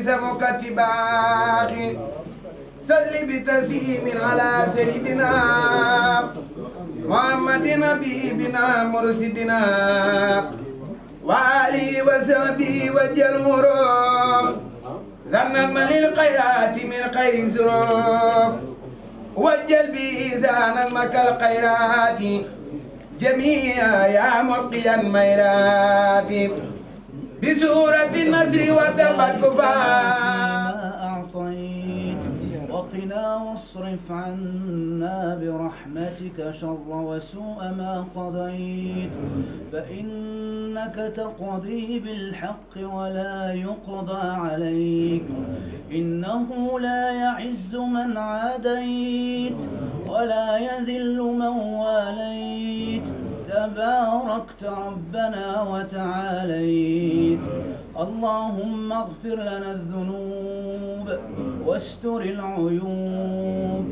سمك اتباعي صل بتسليم على سيدنا محمد حبيبنا مرشدنا وآله وصحبه وجه المروف زنت من للخيرات من خير زروف وجل بإذان المكى الخيرات جميعا يا مبقي الميرات بسورة النصر وتبت كفار أعطيت وقنا واصرف عنا برحمتك شر وسوء ما قضيت فإنك تقضي بالحق ولا يقضى عليك إنه لا يعز من عاديت ولا يذل من واليت تباركت ربنا وتعاليت اللهم اغفر لنا الذنوب واستر العيوب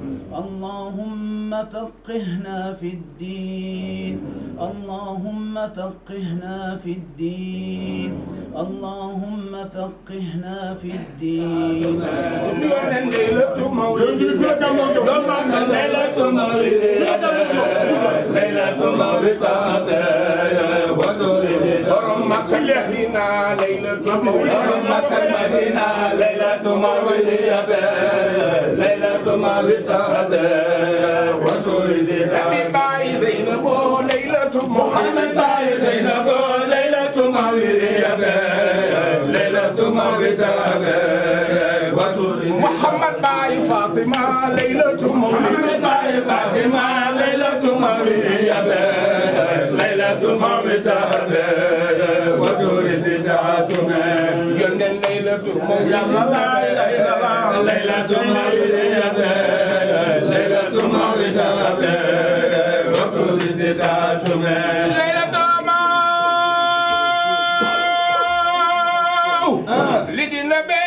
اللهم فقهنا في الدين اللهم فقهنا في الدين اللهم فقهنا في الدين ليلة مولد ورمك اليهينا ليلة ورمك المدينة ليلة مولد ليلة مولد وسوري باي زينب ليلة محمد باي زينب ليلة مولد ليلة مولد محمد باي فاطمة ليلة محمد باي فاطمة ليلة مولد ليلة مولد وتورث تعاصمه يندن ليلة مولد ليلة مولد ليلة مولد وتورث تعاصمه ليلة لدي النبي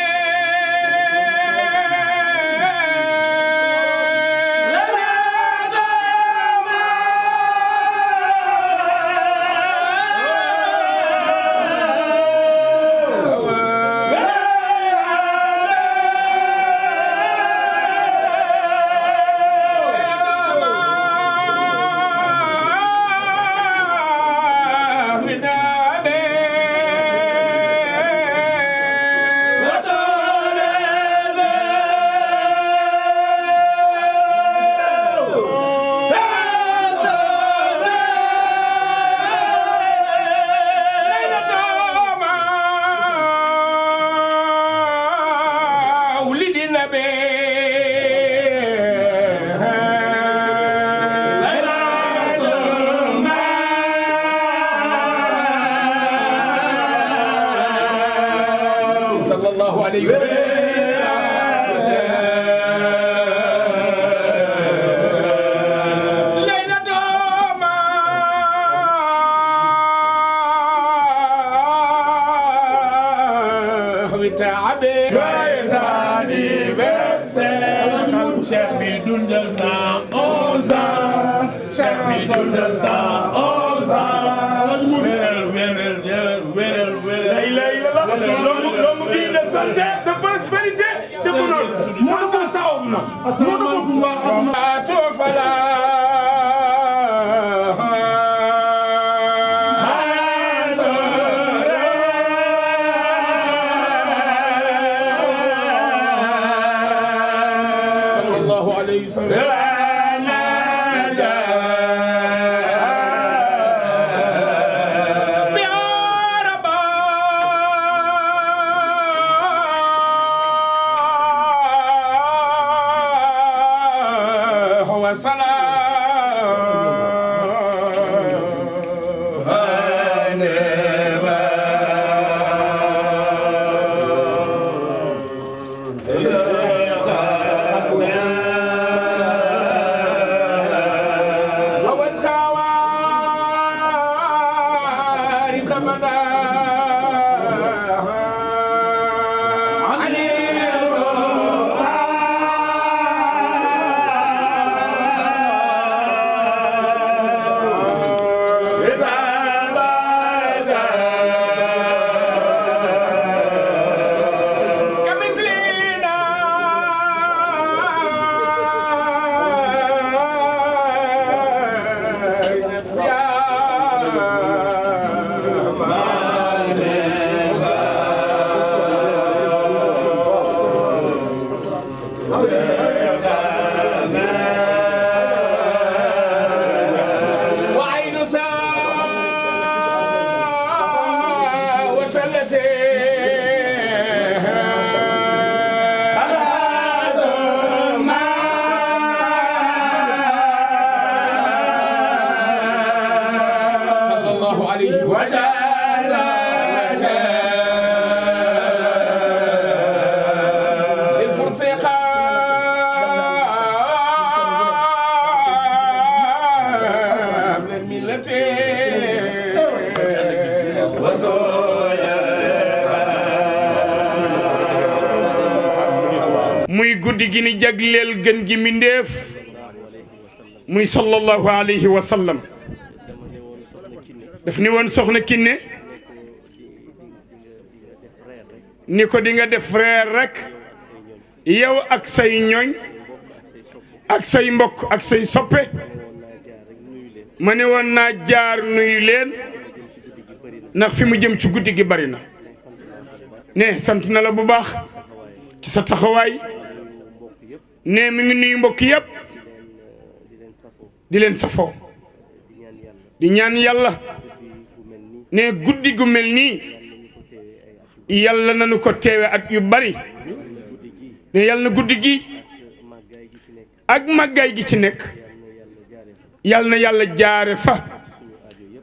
guddi gi ni jagleel gën gi mindeef muy sallallahu alayhi wa sallam daf ni woon soxna Kiné ni ko di nga def reer rek yow ak say ñooñ ak say mbokk ak say soppe ma ne woon naa jaar nuyu leen ndax fi mu jëm ci guddi gi bari na ne sant na la bu baax ci sa taxawaay ne mi ngi nuyu mbokk yëpp di leen safoo di ñaan yàlla ne guddi gu mel nii yàlla nañu ko teewe at yu bari ne yàlla na guddi gi ak màggaay gi ci nekk yàlla na yàlla jaare fa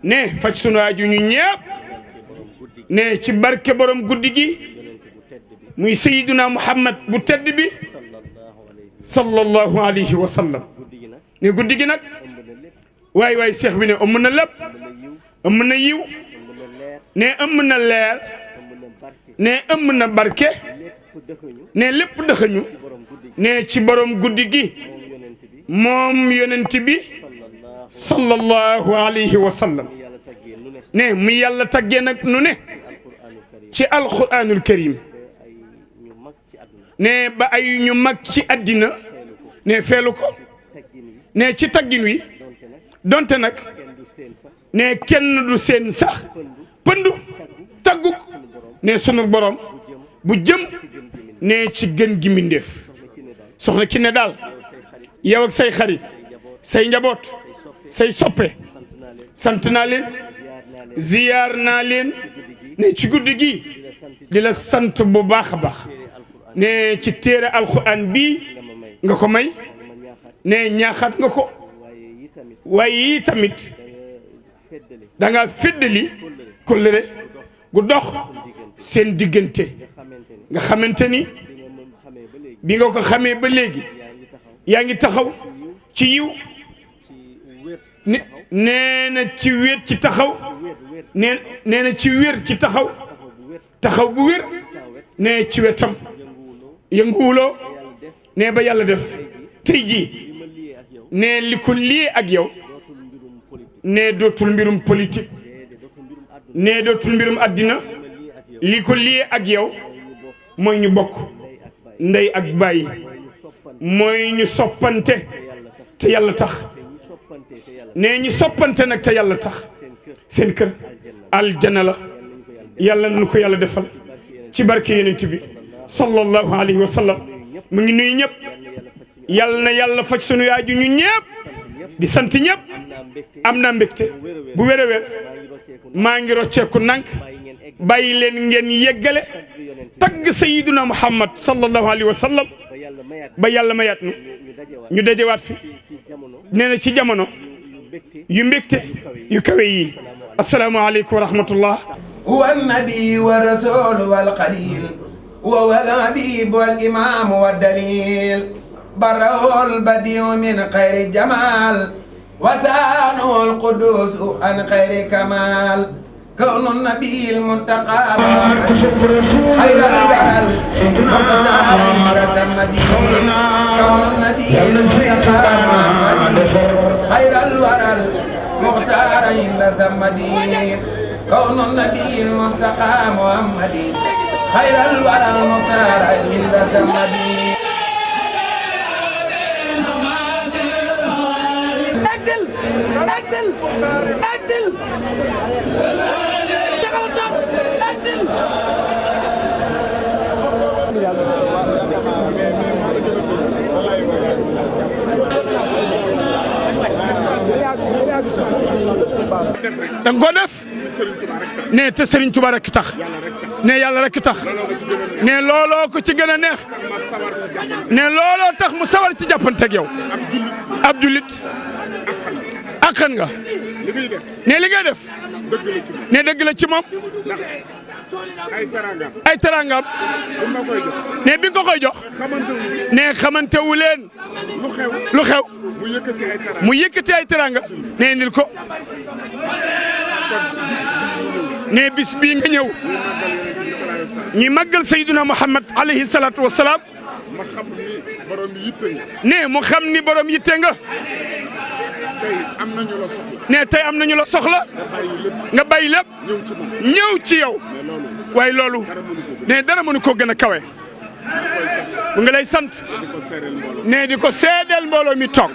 ne faj sunu aju ñu ñépp ne ci barke borom guddi gi muy sayyiduna Muhammad bu tedd bi sallallahu alayhi wa sallam ne guddi gi nag waay waay seex bi ne ëmb na lépp ëmb na yiw ne ëmb na leer ne ëmb na barke ne lépp dëxëñu ne ci borom guddi gi moom yonent bi sallallahu alayhi wa sallam ne mu yàlla taggee nag nu ne ci alquranul karim ne ba ay ñu mag ci àddina ne feelu ko ne ci taggin wi donte nag ne kenn du seen sax pëndu tagguk ne sunu borom bu jëm ne ci gën gi mbindeef soxna Kiné daal yow ak say xarit say njaboot say soppe sant naa leen ziyaar naa leen ne ci guddi gi di la sant bu baax a baax ne ci téere alxuraan bii nga ko may ne ñaaxaat nga ko waaye yi tamit da nga feddali kóllëre gu dox seen diggante nga xamante ni bi nga ko xamee ba léegi yaa ngi taxaw ci yiw nee na ci wér ci taxaw nee na ci wér ci taxaw taxaw bu wér ne ci wetam yënguwuloo ne ba yàlla def tey jii ne li ko lii ak yow ne dootul mbirum politique ne dootul mbirum addina li ko lii ak yow mooy ñu bokk ndey ak baay mooy ñu soppante te yàlla tax ne ñu soppante nag te yàlla tax seen kër aljana la yàlla nañu ko yàlla defal ci barke yonent bi sallallahu alayhi wa sallam mu ngi nuyu ñëpp yàlla na yàlla faj sunu yaaju ñu ñëpp di sant ñëpp am naa mbégte bu wér a wér maa ngi rocceeku nank bàyyi leen ngeen yeggale tagg sayyiduna Muhammad sallallahu alayhi wa sallam ba yàlla mayaat nu ñu dajewaat fi nee na ci jamono yu mbégte yu kawe yi assalaamu aleykum wa rahmatullah huwa annabi wa rasul wal qalil wa wal habib wal imam wad dalil barahul badiu min khayri jamal وسانه القدوس عن خير كمال كون النبي المنتقى خير الجعل مقتار تسمدي كون النبي المنتقى محمدي خير الورى المختار تسمدي كون النبي المنتقى محمدي خير الورى المختار تسمدي Axel! Axel! Axel! da nga ko def ne te Serigne Touba rek tax ne yàlla rek tax ne looloo ko ci gën a neex ne looloo tax mu sawar ci jàppanteeg yow ab jullit akkan nga ne li ngay def ne dëgg la ci moom ay teraangam ne bi nga ko koy jox ne xamante wu leen lu xew mu yëkkati ay teraanga ne indil ko ne bis bii nga ñëw ñi màggal Sayyiduna Muhammad alayhi salaatu wa salaam borom yitte nga. ne mu xam ni borom yitte nga. tey am nañu la soxla. ne tey am nañu la soxla. nga bàyyi lépp. ñëw ci yow. waaye loolu. ne dara mënu ko gën a kawe. mu ngi lay sant. ne di ko seedeel mbooloo mi toog.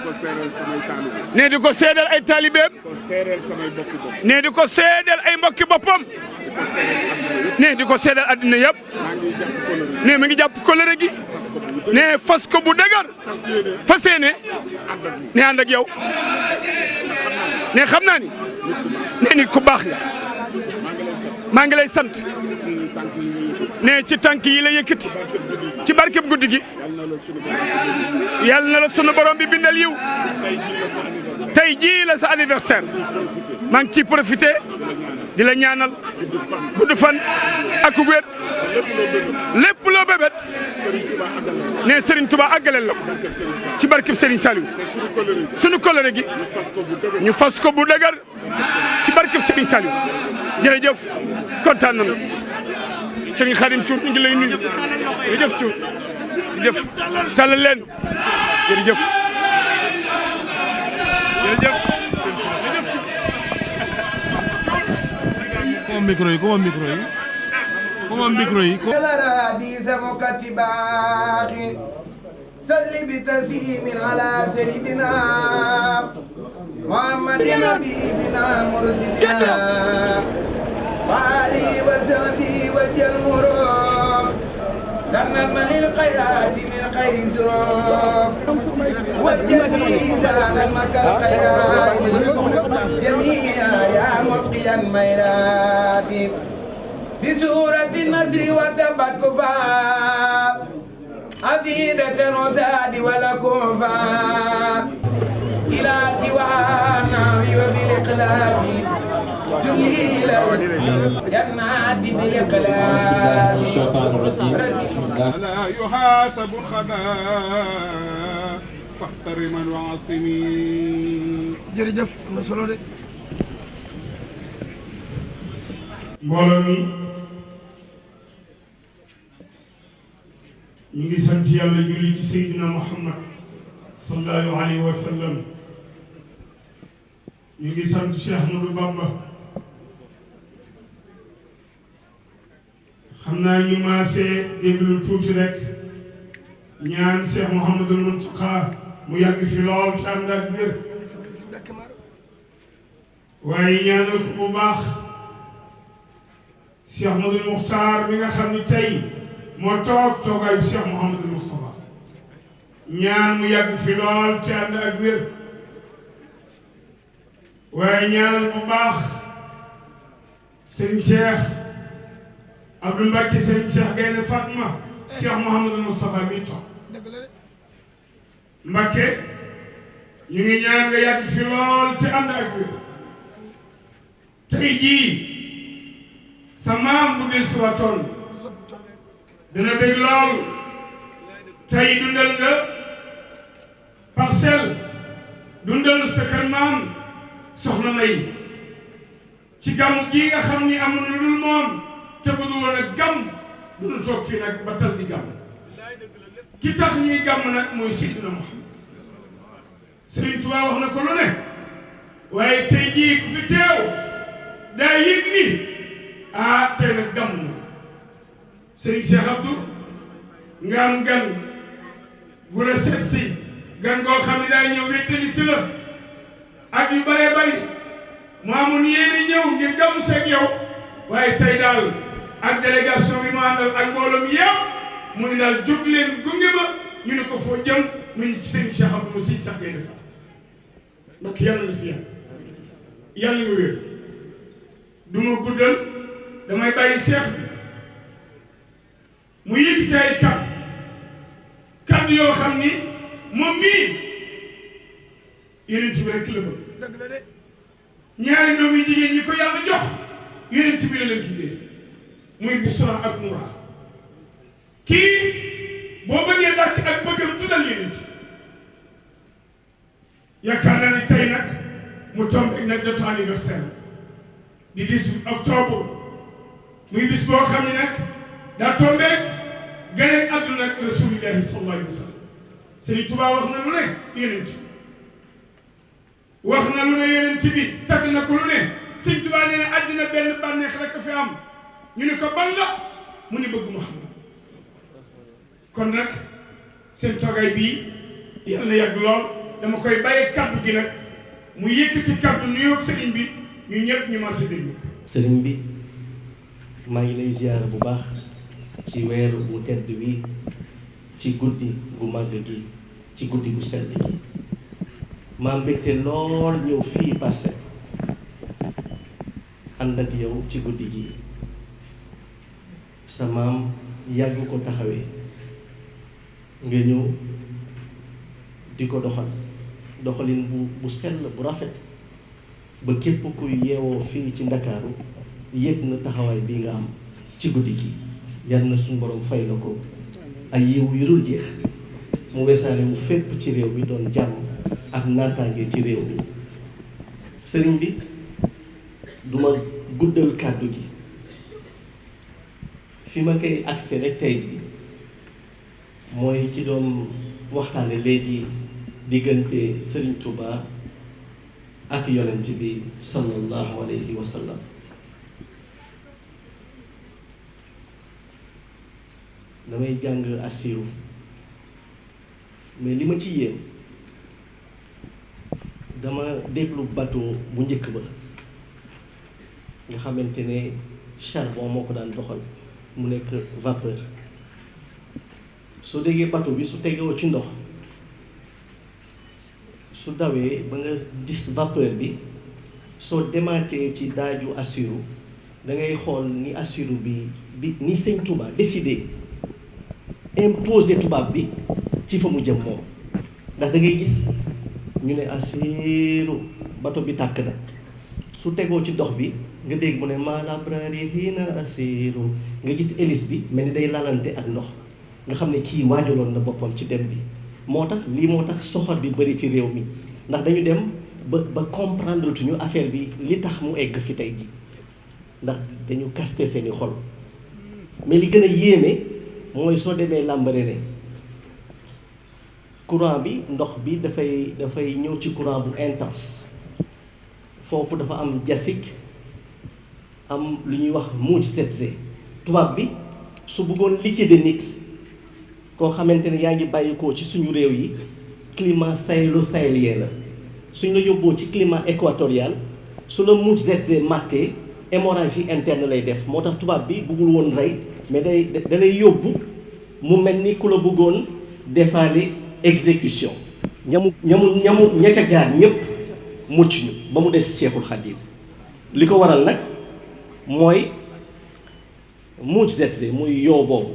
ne di ko seedeel ay taalibeem. ne di ko seedeel ay mbokki boppam. ne di ko seedeel addina yëpp. ne mi ngi jàpp kóllëre gi. ne fas ko bu dëgër. fas yéene. ne ànd ak yow. ne xam naa ni. ne nit ku baax nga. maa ngi lay sant. ne ci tànk yi la yëkkati. ci barkeb guddi gi. yal na la sunu borom bi bindal yiw. tey jii la sa anniversaire. maa ngi ciy profité. di la ñaanal. gudd fan. ak wér. lépp loo bébét. ne Serigne Touba àggaleel la ko. ci barkeb Serigne Saliou. sunu kóllëre gi. ñu fas ko bu dëgër. ci barkeb Serigne Saliou. jërëjëf kontaan nañu. Serigne Khadim Thiour ñu ngi lay nuyu. jërëjëf Thiour. jërëjëf talal leen. jërëjëf. jërëjëf. Comment micro yi comment micro yi comment micro yi salli bi taslimin ala sayyidina Muhammadin habibina mursidina wa alihi wa sahbihi wa jalmuruf sannan manil khayrati min khayri zuruf wajjati zalan makal khayrati jami'a ya mutqiyan mayrati بسورة النصر والتبت كفا عبيدة وزاد ولكوفا إلى سوانا وبالإخلاص جليل جنات بالإخلاص لا يحاسب الخباء فاحترما وعصمي jërëjëf am na solo de. mbooloo mi ñu ngi sant yàlla julli ci Seydina Muhammad sallallahu alayhi wa sallam ñu ngi sant Cheikh Ahmadou Bamba xam naa ñu maasee déglu tuuti rek ñaan Cheikh Mouhamadul Mountakha mu yàgg fi lool ci ànd ak wér waaye ñaanal ko bu baax Cheikh Ahmadul Muxtaar mi nga xam ni tey moo toog toogaayu Cheikh Mouhamadul Moustapha ñaan mu yàgg fi lool ci ànd ak wér waaye ñaanal bu baax sëñ Cheikh Abdou Mbacke sëñ Cheikh Gaynde Fatma Cheikh Mouhamadul Moustapha mi toog Mbacke ñu ngi ñaan nga yàgg fi lool ci ànd ak wér tey jii sa maam bu del si watoon dina bég lool tey dundal nga Parcelles dundal sa kër maam soxna May ci gàmmu gii nga xam ni amul lu dul moom te bu dul woon ak gàmm du ñu toog fii nag ba tal di gàmm ki tax ñuy gàmm nag mooy Seydina Muhammad Sëriñ Tuubaa wax na ko lu ne waaye tey jii ku fi teew daa yëg ni ah tey nag gàmm na Sëriñ Cheikh Abdou nga am gan bu la seet si gan goo xam ne daa ñëw wéttali si la ak yu bëree bëri mu amoon yéene ñëw ngir gàmmu seeg yow waaye tey daal ak délégation bi mu àndal ak mbooloo mi yëpp muy daal jóg leen gunge ma ñu ne ko foo jëm mu ngi ci Sëriñ Cheikh Abdou mu Sëriñ Cheikh Gaynde Fatma ndax yàlla nga fi yàlla nga wér du ma guddal damay bàyyi Cheikh bi mu yëkkati ay kàddu yoo xam ni moom mii yeneen bi rek la bëgg ñaari doomi jigéen ñi ko yàlla jox yeneen bi la leen tuddee muy Busra ak Noura kii boo bëggee dàkk ak bëggam tuddal yeneen yaakaar naa ni tey nag mu tombé nag date anniversaire di 18 octobre muy bis boo xam ne nag daa tombé gane àdduna ak rasulillahi sallallahu alayhi wa sallam Sëriñ Tuubaa wax na lu ne yonent wax na lu ne yonent bi tagg na ko lu ne Sëriñ Tuubaa nee na àddina benn bànneex rek fi am ñu ne ko ban la mu ni bëgg Muhammad kon nag seen toogaay bii yàlla na yàgg lool dama koy bàyyi kaddu gi nag mu yëkkati kaddu nuyoo sëriñ bi ñu ñëpp ñu mas a déglu. sëriñ bi maa ngi lay ziyaara bu baax ci weer bu tedd wi ci guddi gu màgg gi ci guddi gu sell gi maa mbégte lool ñëw fii Parcelles ànd ak yow ci guddi gi sa maam yàgg ko taxawee nga ñëw di ko doxalin bu sell bu rafet ba képp kuy yeewoo fii ci Ndakaaru yëg na taxawaay bii nga am ci guddi gi yal na suñu borom fay la ko ay yiw yu dul jeex mu wesaale mu fépp ci réew bi doon jàmm ak naataange ci réew bi sëriñ bi duma guddal kàddu gi fi ma koy agsi rek tey ji mooy ki doon waxtaane léegi diggante Sëriñ Tuuba ak yonent bi sallallahu alayhi wa sallam damay jàng asiru mais li ma ci yéem dama déglu bateau bu njëkk ba nga xamante ne charbon moo ko daan doxal mu nekk vapeur soo déggee bateau bi su tegewoo ci ndox su dawee ba nga gis vapeur bi soo demaatee ci daaju asiru da ngay xool ni asiru bi ni Sëñ Tuuba décidé imposer tubaab bi ci fa mu jëm moom ndax da ngay gis ñu ne asiru bateau bi tàkk na su tegoo ci dox bi nga dégg mu ne malabrari hiina asiru nga gis hélice bi mel ni day lalante ak ndox nga xam ne kii waajaloon na boppam ci dem bi moo tax lii moo tax soxor bi bëri ci réew mi ndax dañu dem ba comprendre tuñu affaire bi li tax mu egg fi tey ji ndax dañu kaste seeni xol mais li gën a yéeme mooy soo demee Lambaréné courant bi ndox bi dafay ñëw ci courant bu intense foofu dafa am jasik am lu ñuy wax muuj 7G tubaab bi su bëggoon liquider nit koo xamante ne yaa ngi bàyyikoo ci suñu réew yi climat sahélo-sahélien la suñ la yóbboo ci climat équatorial su la muuj 7G màttee hémorragie interne lay def moo tax tubaab bi bëggul woon rey mais da lay yóbbu mu mel ni ku la bëggoon defaale exécution ña ca jaar ñépp mucc ñu ba mu des Cheikhul Khadim li ko waral nag mooy muuj 7G muy yoo boobu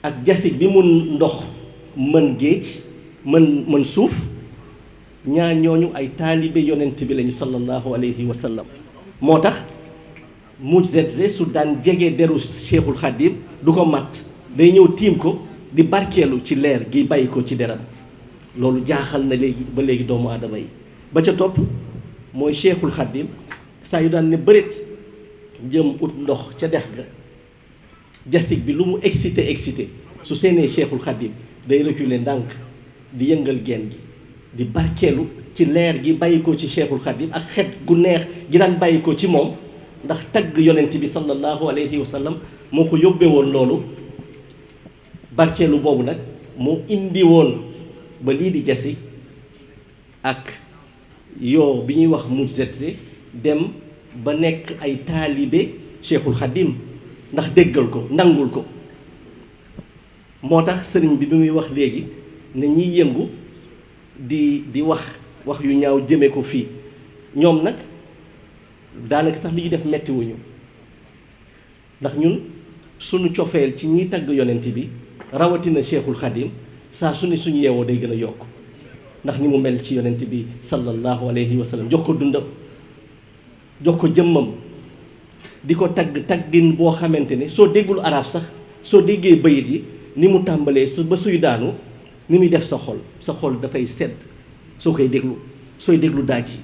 ak jasig bi mun ndox mën géej mën suuf ñaar ñooñu ay taalibe yonent bi lañu sallallahu alayhi wa sallam moo tax muuj 7G su daan jege deru Cheikhul Khadim du ko matt day ñëw tiim ko di barkeelu ci leer gi bàyyi ko ci deram loolu jaaxal na léegi ba léegi doomu aadama yi ba ca topp mooy Cheikhul Khadim saa yu daan ne bëreet jëm ut ndox ca dex ga jasig bi lu mu excité su seenee Cheikhul Khadim day reculer ndànk di yëngal geen gi di barkeelu ci leer gi bàyyi ko ci Cheikhul Khadim ak xet gu neex gi daan bàyyi ko ci moom ndax tagg yonent bi sallallahu alayhi wa sallam moo ko yóbbee woon loolu barkeelu boobu nag moo indi woon ba lii di jasig ak yoo bi ñuy wax muuj 7G dem ba nekk ay taalibe Cheikhul Khadim ndax déggal ko nangul ko moo tax sëriñ bi muy wax léegi ne ñiy yëngu di wax yu ñaaw jëme ko fii ñoom nag daanaka sax li ñuy def mettiwuñu ndax ñun suñu cofeel ci ñiy tagg yonent bi rawatina Cheikhul Khadim saa su ne suñu yeewoo day gën a yokk ndax ni mu mel ci yonent bi sallallahu alayhi wa sallam jox ko dundam jox ko jëmmam di ko taggin boo xamante ne soo déggul arab sax soo déggee bayit yi ni mu tàmbalee ba suy daanu ni muy def sa xol dafay sedd soo koy déglu sooy déglu daaj yi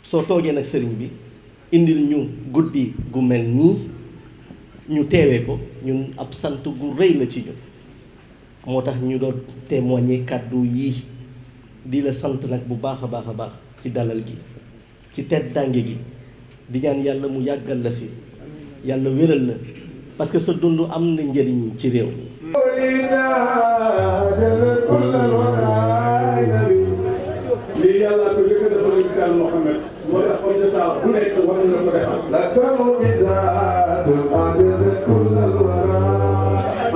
soo toogee nag sëriñ bi indil ñu guddi gu mel nii ñu teewee ko ñun ab sant gu rëy la ci ñun moo tax ñu doon témoigner kàddu yii di la sant nag bu baax a baax a baax ci dalal gi ci teddange gi di ñaan yàlla mu yàggal la fi yàlla wéral la parce que sa dund am na njëriñ ci réew mi lii yàlla ko jëkk dafa lañu ci Yàlla Muhammad moo tax comme de ça bu nekk war na ko defal la kamu bidaatu adana kullal wara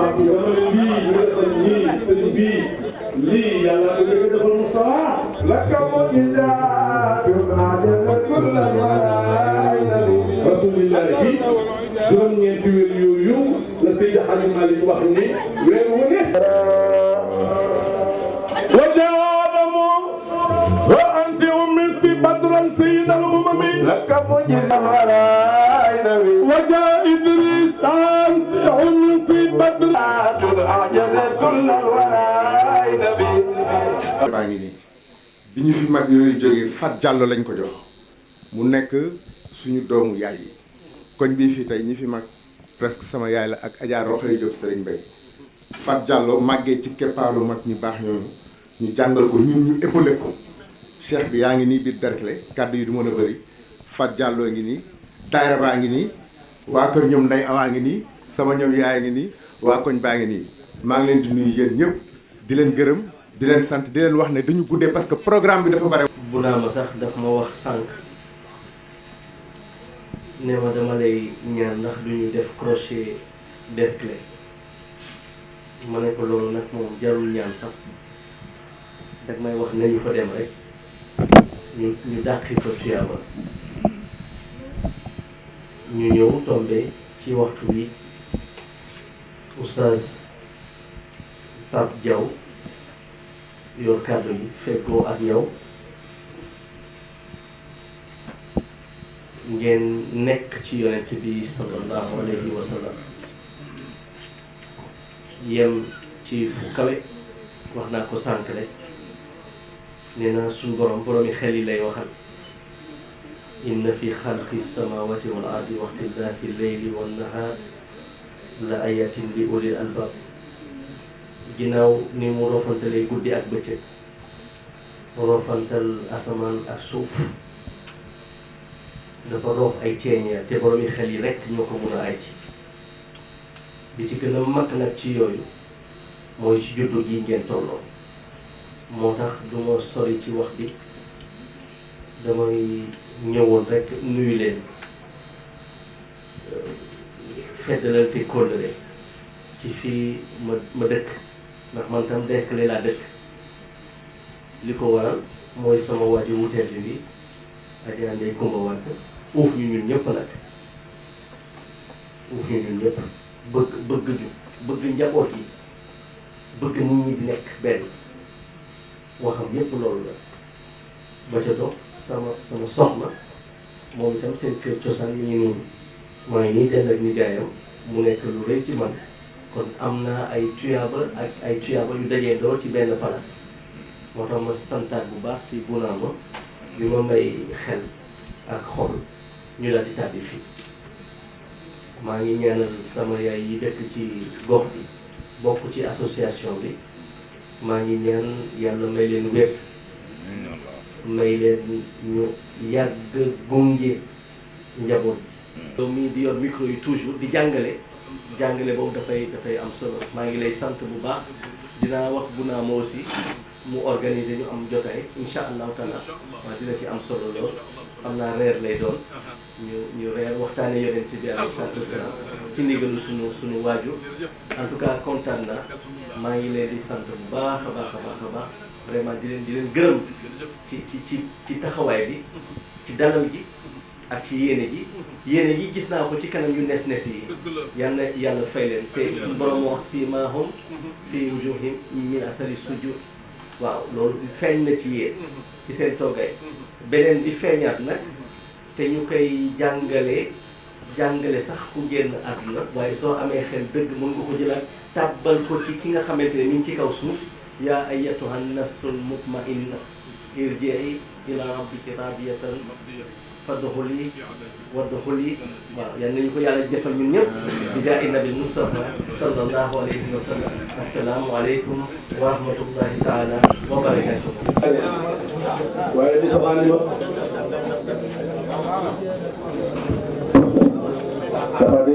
ak dama lii ñu defal nii sëñ bii lii yàlla ko jëkk dafa Mustafa la kamu bidaatu adana kullal wara rasulillahi bi juróom-ñeenti weer yooyu la Seydi Hadji Malick wax ni weer wu ne وأنت أمت بدرا سيد الأمم لك مجد وراينوي وجاء إدريس أنت أمت بدرا أعجب كل الوراينوي baa ngi nii bi ñu fi mag yooyu jógee Fat Diallo lañ ko jox mu nekk suñu doomu yaay yi koñ bii fii tey ñi fi mag presque sama yaay la ak Adja Roxay Diop Serigne Mbaye Fat Diallo màggee ci keppaaru mag ñu baax ñooñu ñu jàngal ko ñun ñu épaulé ko cheikh bi yaa ngi nii biir Derklé kàddu yi du mën a bëri Fat Diallo ngi nii daayira baa ngi nii waa kër ñoom nday awaa ngi nii sama ñoom yaay ngi nii waa koñ baa ngi nii maa ngi leen di nuyu yéen ñëpp di leen gërëm di leen sant di leen wax ne dañu guddee parce que programme bi dafa bare. bu naa ma sax daf ma wax sànq ne ma dama lay ñaan ndax du ñu def crochet Derklé ma ne ko loolu nag moom jarul ñaan sax dag may wax nañu fa dem rek ñu dàqi fa tuyaaba ñu ñëw tombé ci waxtu bi oustaz Pape Diaw yor kàddu yi fekkoo ak yow ngeen nekk ci yonent bi sallallahu alayhi wa sallam yem ci fu kawe wax naa ko sànq rek nee na suñu boromi xel yi lay waxal inna fi xalqi samawati wal ardi wa ixtilaafi leyli wan nahaar la ayatin li ulil albab ginnaaw ni mu rofantalee guddi ak bëccëg rofantal asamaan ak suuf dafa roof ay ceeñeer te boromi xel yi rekk ñoo ko mun a ay ci bi ci gën a mag nag ci yooyu mooy ci juddu gi ngeen tolloo moo tax du ma sori ci wax bi damay ñëwoon rek nuyu leen feddalante kóllëre ci fii ma dëkk ndax man tam Derklé laa dëkk li ko waral mooy sama waajur wu tedd bi Adja Ndeye Kumba Wade uuf ñu ñun ñëpp nag uuf ñu ñun ñëpp bëgg njaboot yi bëgg nit ñi di nekk benn waxam yépp loolu la ba ca toog sama soxna moom itam seen kër cosaan yi ñu noonu maa ngi nii dend ak nijaayam mu nekk lu rëy ci man kon am naa ay tuyaaba ak ay tuyaaba yu dajee door ci benn place moo tax ma santaat bu baax ci Bounama bi ma may xel ak xol ñu daal di tàbbi fii maa ngi ñaanal sama yaay yi dëkk ci gox bi bokk ci association bi maa ngi ñaan yàlla may leen wér may leen ñu yàgg gunge njaboot bi. yow mii di yor micro yi toujours di jàngale boobu dafay am solo maa ngi lay sant bu baax dinaa wax Bounama aussi mu organiser ñu am jotaay incha allahu taala waaw dina ci am solo lool xam naa reer lay doon ñu reer waxtaane yonent bi alayhi salaatu wasalaam ci ndigalu suñu waajur en tout cas kontaan naa maa ngi leen di sant bu baax a baax vraiment di leen gërëm ci taxawaay bi ci dalal gi ak ci yéene ji gis naa ko ci kanam yu nes yi yal na yàlla fay leen te suñu borom wax siimaahum fii wujuuhihim min asari sujud waaw loolu feeñ na ci yéen ci seen toggay beneen bi feeñaat nag te ñu koy jàngale sax ku génn àdduna waaye soo amee xel dëgg mën nga ko jëlaat tàbbal ko ci ki nga xamante ne mi ngi ci kaw suuf yaa ayyatuhan nafsul mutma'inna irji'i ila rabbiki radiyatan fadxuli wadxuli waaw yal nañu ko yàlla defal ñun ñëpp bi jaahi nabi Mustafa sallallahu alayhi wa sallam. assalaamu aleykum wa rahmatullahi taala wa barakatuh. waaye di xabaar yi dafa di